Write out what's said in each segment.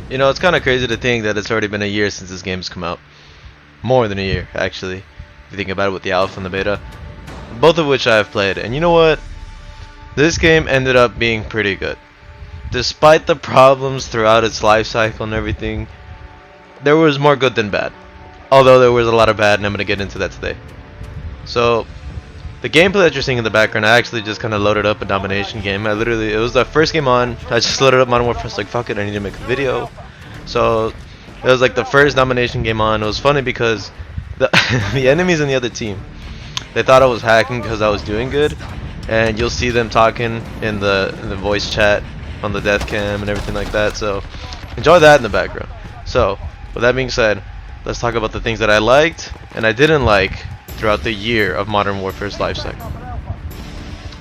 You know, it's kind of crazy to think that it's already been a year since this game's come out. More than a year, actually. If you think about it with the alpha and the beta. Both of which I have played. And you know what? This game ended up being pretty good. Despite the problems throughout its life cycle and everything, there was more good than bad. Although there was a lot of bad, and I'm going to get into that today. So, the gameplay that you're seeing in the background, I actually just kind of loaded up a domination game. It was the first game on. I just loaded up Modern Warfare. I was like, fuck it, I need to make a video. So, it was like the first domination game on. It was funny because the the enemies in the other team, they thought I was hacking because I was doing good, and you'll see them talking in the voice chat on the death cam and everything like that. So, enjoy that in the background. So, with that being said, let's talk about the things that I liked and I didn't like throughout the year of Modern Warfare's lifecycle.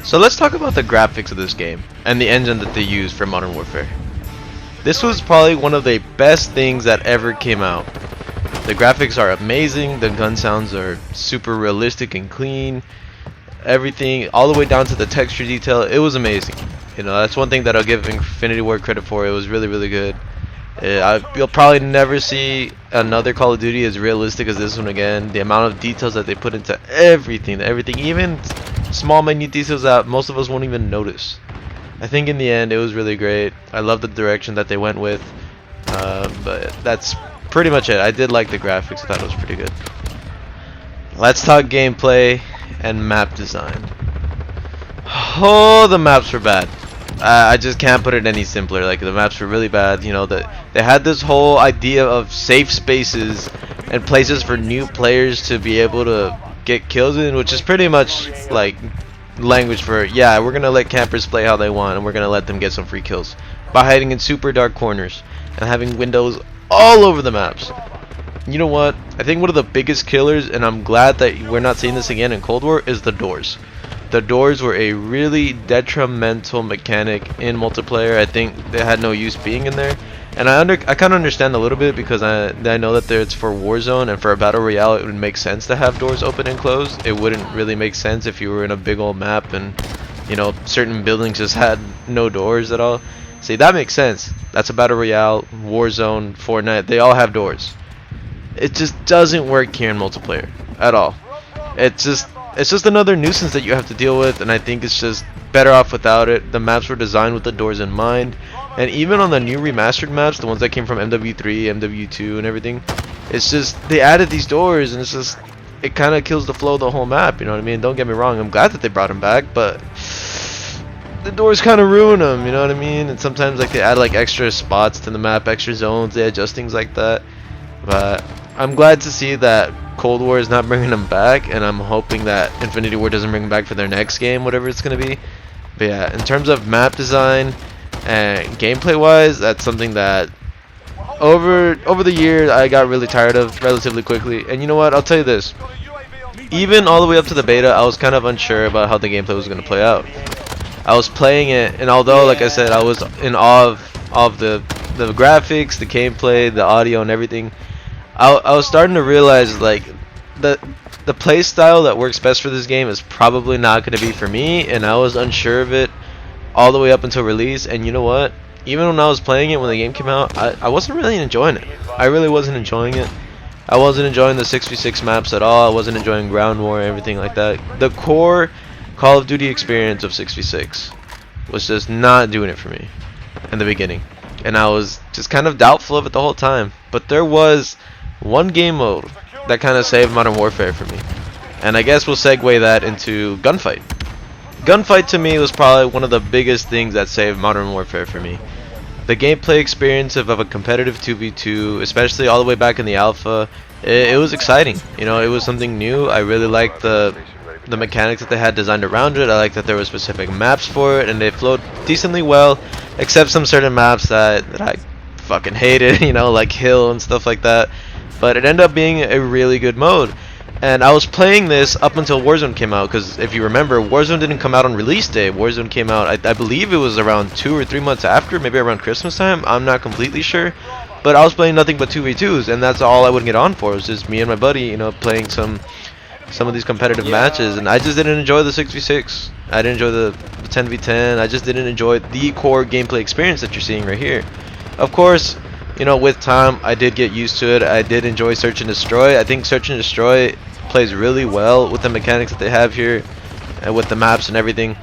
So let's talk about the graphics of this game and the engine that they used for Modern Warfare. This was probably one of the best things that ever came out. The graphics are amazing, the gun sounds are super realistic and clean. Everything, all the way down to the texture detail, it was amazing. You know, that's one thing that I'll give Infinity Ward credit for. It was really good. You'll probably never see another Call of Duty as realistic as this one again. The amount of details that they put into everything, even small minute details that most of us won't even notice. I think in the end it was really great. I love the direction that they went with, but that's pretty much it. I did like the graphics. I thought it was pretty good. Let's talk gameplay and map design. Oh, the maps were bad. I just can't put it any simpler. Like, the maps were really bad. You know, they had this whole idea of safe spaces and places for new players to be able to get kills in, which is pretty much like language for, yeah, we're gonna let campers play how they want and we're gonna let them get some free kills by hiding in super dark corners and having windows all over the maps. You know what? I think one of the biggest killers, and I'm glad that we're not seeing this again in Cold War, is the doors. The doors were a really detrimental mechanic in multiplayer. I think they had no use being in there, and I kind of understand a little bit because I know that it's for Warzone, and for a battle royale it would make sense to have doors open and closed. It wouldn't really make sense if you were in a big old map and, you know, certain buildings just had no doors at all. See, that makes sense. That's a battle royale. Warzone, Fortnite, they all have doors. It just doesn't work here in multiplayer at all. It's just another nuisance that you have to deal with, and I think it's just better off without it. The maps were designed with the doors in mind, and even on the new remastered maps, the ones that came from MW3, MW2 and everything, it's just they added these doors, and it's just, it kind of kills the flow of the whole map, you know what I mean? Don't get me wrong, I'm glad that they brought them back, but the doors kind of ruin them, you know what I mean? And sometimes like they add like extra spots to the map, extra zones, they adjust things like that. But I'm glad to see that Cold War is not bringing them back, and I'm hoping that Infinity Ward doesn't bring them back for their next game, whatever it's going to be. But yeah, in terms of map design and gameplay wise, that's something that over the years I got really tired of relatively quickly. And you know what, I'll tell you this, even all the way up to the beta, I was kind of unsure about how the gameplay was going to play out. I was playing it, and although, like I said, I was in awe of the graphics, the gameplay, the audio and everything, I was starting to realize like the play style that works best for this game is probably not going to be for me, and I was unsure of it all the way up until release. And you know what? Even when I was playing it when the game came out, I wasn't really enjoying it. I really wasn't enjoying it. I wasn't enjoying the 6v6 maps at all. I wasn't enjoying ground war and everything like that. The core Call of Duty experience of 6v6 was just not doing it for me in the beginning, and I was just kind of doubtful of it the whole time. But there was one game mode that kind of saved Modern Warfare for me, and I guess we'll segue that into Gunfight. Gunfight to me was probably one of the biggest things that saved Modern Warfare for me. The gameplay experience of a competitive 2v2, especially all the way back in the alpha, it was exciting. You know, it was something new. I really liked the mechanics that they had designed around it. I liked that there were specific maps for it, and they flowed decently well, except some certain maps that I fucking hated, you know, like Hill and stuff like that. But it ended up being a really good mode, and I was playing this up until Warzone came out, because if you remember, Warzone didn't come out on release day. Warzone came out, I believe it was around 2 or 3 months after, maybe around Christmas time. I'm not completely sure, but I was playing nothing but 2v2s, and that's all I would get on for. It was just me and my buddy, you know, playing some of these competitive matches, and I just didn't enjoy the 6v6. I didn't enjoy the 10v10. I just didn't enjoy the core gameplay experience that you're seeing right here. Of course, you know, with time, I did get used to it. I did enjoy Search and Destroy. I think Search and Destroy plays really well with the mechanics that they have here, and with the maps and everything.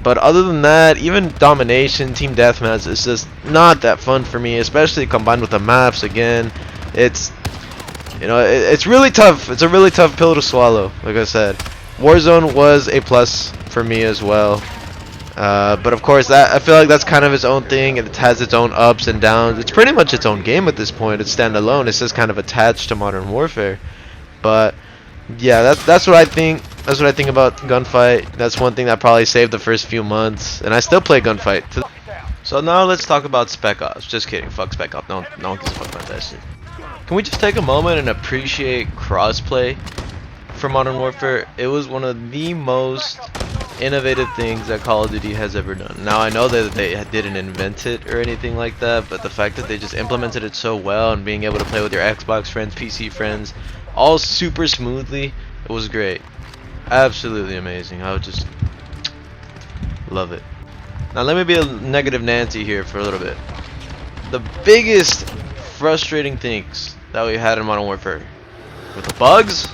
But other than that, even Domination, Team Deathmatch, is just not that fun for me, especially combined with the maps. Again, it's, you know, it's really tough. It's a really tough pill to swallow. Like I said, Warzone was a plus for me as well. But of course, that I feel like that's kind of its own thing. It has its own ups and downs. It's pretty much its own game at this point. It's standalone. It's just kind of attached to Modern Warfare. But yeah, that's what I think. That's what I think about Gunfight. That's one thing that probably saved the first few months, and I still play Gunfight. So now let's talk about Spec Ops. Just kidding. Fuck Spec Ops. No one gives a fuck about that shit. Can we just take a moment and appreciate crossplay for Modern Warfare? It was one of the most innovative things that Call of Duty has ever done. Now I know that they didn't invent it or anything like that, but the fact that they just implemented it so well and being able to play with your Xbox friends, PC friends, all super smoothly, it was great. Absolutely amazing. I would just love it. Now let me be a negative Nancy here for a little bit. The biggest frustrating things that we had in Modern Warfare with the bugs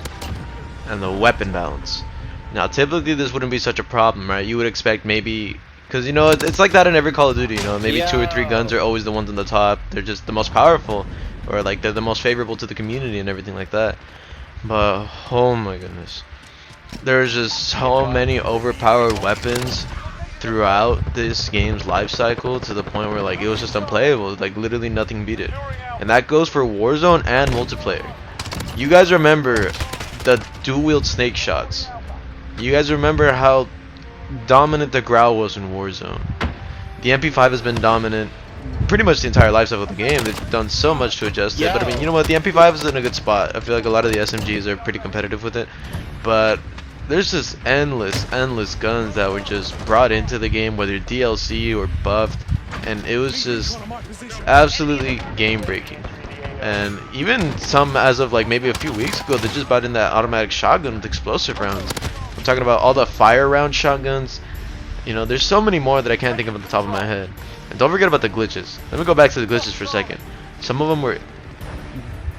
and the weapon balance. Now typically this wouldn't be such a problem, right? You would expect maybe, because you know it's like that in every Call of Duty, you know, maybe 2 or 3 guns are always the ones on the top. They're just the most powerful, or like they're the most favorable to the community and everything like that. But oh my goodness, there's just so many overpowered weapons throughout this game's life cycle, to the point where like it was just unplayable. Like literally nothing beat it, and that goes for Warzone and multiplayer. You guys remember the dual wield snake shots? You guys remember how dominant the Grau was in Warzone? The MP5 has been dominant pretty much the entire life cycle of the game. They've done so much to adjust it, but I mean, you know what, the MP5 is in a good spot. I feel like a lot of the SMGs are pretty competitive with it, but there's just endless guns that were just brought into the game, whether DLC or buffed, and it was just absolutely game breaking. And even some, as of like maybe a few weeks ago, they just brought in that automatic shotgun with explosive rounds. I'm talking about all the fire round shotguns. You know, there's so many more that I can't think of at the top of my head. And don't forget about the glitches. Let me go back to the glitches for a second. Some of them were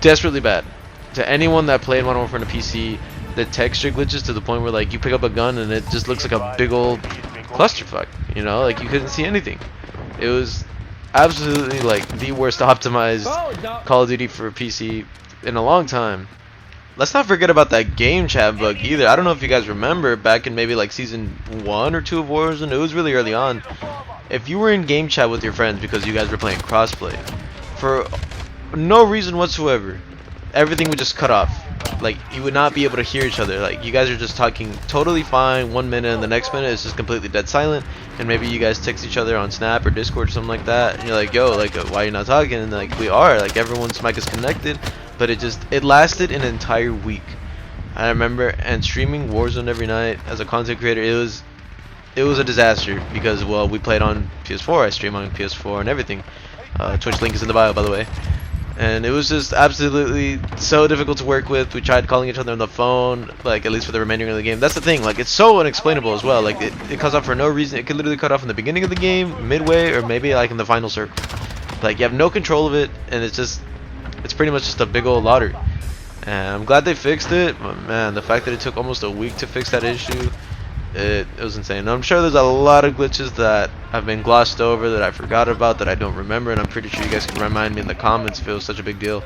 desperately bad. To anyone that played Modern Warfare on a PC, the texture glitches to the point where like you pick up a gun and it just looks like a big old clusterfuck. You know, like you couldn't see anything. It was absolutely like the worst optimized Call of Duty for PC in a long time. Let's not forget about that game chat bug either. I don't know if you guys remember back in maybe like season 1 or 2 of Warzone. It was really early on. If you were in game chat with your friends because you guys were playing crossplay, for no reason whatsoever, everything would just cut off. Like you would not be able to hear each other. Like you guys are just talking totally fine 1 minute, and the next minute it's just completely dead silent. And maybe you guys text each other on Snap or Discord or something like that, and you're like, yo, like why are you not talking? And like, we are, like everyone's mic is connected. But it lasted an entire week. I remember, and streaming Warzone every night as a content creator, it was a disaster, because well, we played on PS4. I stream on PS4 and everything. Twitch link is in the bio, by the way. And it was just absolutely so difficult to work with. We tried calling each other on the phone, like at least for the remainder of the game. That's the thing, like it's so unexplainable as well. Like it cuts off for no reason. It could literally cut off in the beginning of the game, midway, or maybe like in the final circle. Like you have no control of it, and it's pretty much just a big old lottery. And I'm glad they fixed it, but man, the fact that it took almost a week to fix that issue, it was insane. And I'm sure there's a lot of glitches that have been glossed over, that I forgot about, that I don't remember, and I'm pretty sure you guys can remind me in the comments if it was such a big deal.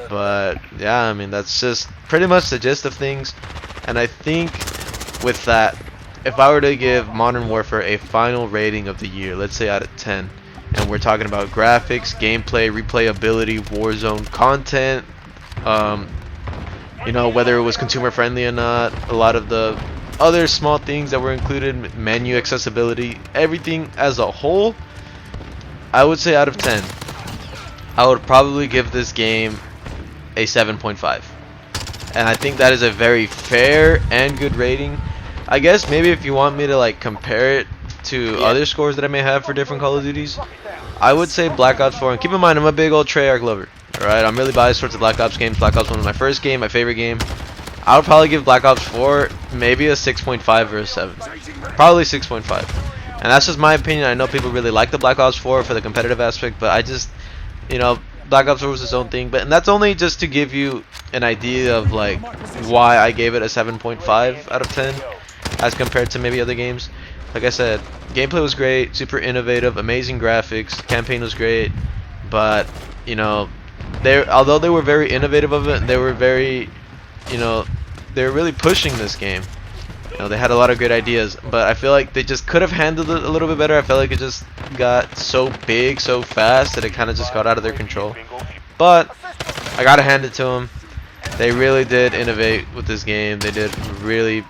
But yeah, I mean, that's just pretty much the gist of things. And I think with that, if I were to give Modern Warfare a final rating of the year, let's say out of 10, and we're talking about graphics, gameplay, replayability, Warzone content, you know, whether it was consumer friendly or not, a lot of the other small things that were included, menu accessibility, everything as a whole, I would say out of 10, I would probably give this game a 7.5. And I think that is a very fair and good rating. I guess maybe if you want me to like compare it to other scores that I may have for different Call of Duties, I would say Black Ops 4. And keep in mind, I'm a big old Treyarch lover. Alright, I'm really biased towards the Black Ops games. Black Ops 1 was my first game, my favorite game. I would probably give Black Ops 4 maybe a 6.5 or a 7. Probably 6.5. And that's just my opinion. I know people really like the Black Ops 4 for the competitive aspect, but I just, you know, Black Ops 4 was its own thing, but and that's only just to give you an idea of like why I gave it a 7.5 out of 10 as compared to maybe other games. Like I said, gameplay was great, super innovative, amazing graphics, campaign was great, but you know, although they were very innovative of it, they were very, you know, they were really pushing this game. You know, they had a lot of great ideas, but I feel like they just could have handled it a little bit better. I felt like it just got so big so fast that it kind of just got out of their control. But I gotta hand it to them. They really did innovate with this game. They took really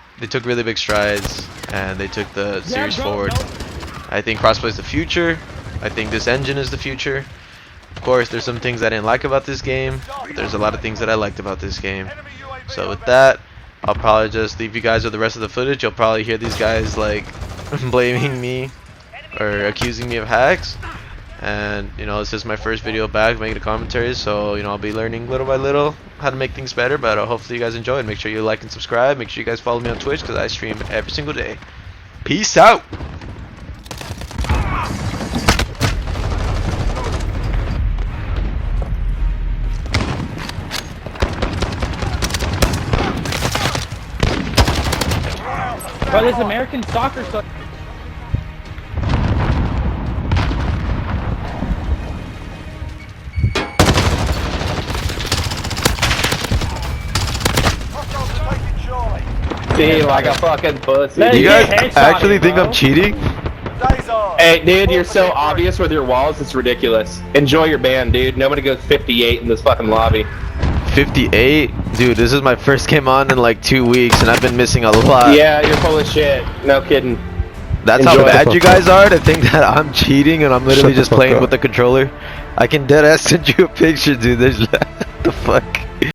big strides, and they took the series forward. I think crossplay is the future. I think this engine is the future. Of course, there's some things I didn't like about this game, but there's a lot of things that I liked about this game. So with that, I'll probably just leave you guys with the rest of the footage. You'll probably hear these guys like blaming me or accusing me of hacks. And you know, this is my first video back making a commentary, so you know, I'll be learning little by little how to make things better. But hopefully you guys enjoy it. Make sure you like and subscribe. Make sure you guys follow me on Twitch because I stream every single day. Peace out. Bro, this American soccer stuff. See, like a fucking pussy. You guys actually think I'm cheating? Hey, dude, you're so obvious with your walls, it's ridiculous. Enjoy your band, dude. Nobody goes 58 in this fucking lobby. 58? Dude, this is my first game on in like 2 weeks, and I've been missing a lot. Yeah, you're full of shit. No kidding. That's Enjoy how bad the you guys are to think that I'm cheating and I'm literally just playing with the controller. I can deadass send you a picture, dude. There's the fuck.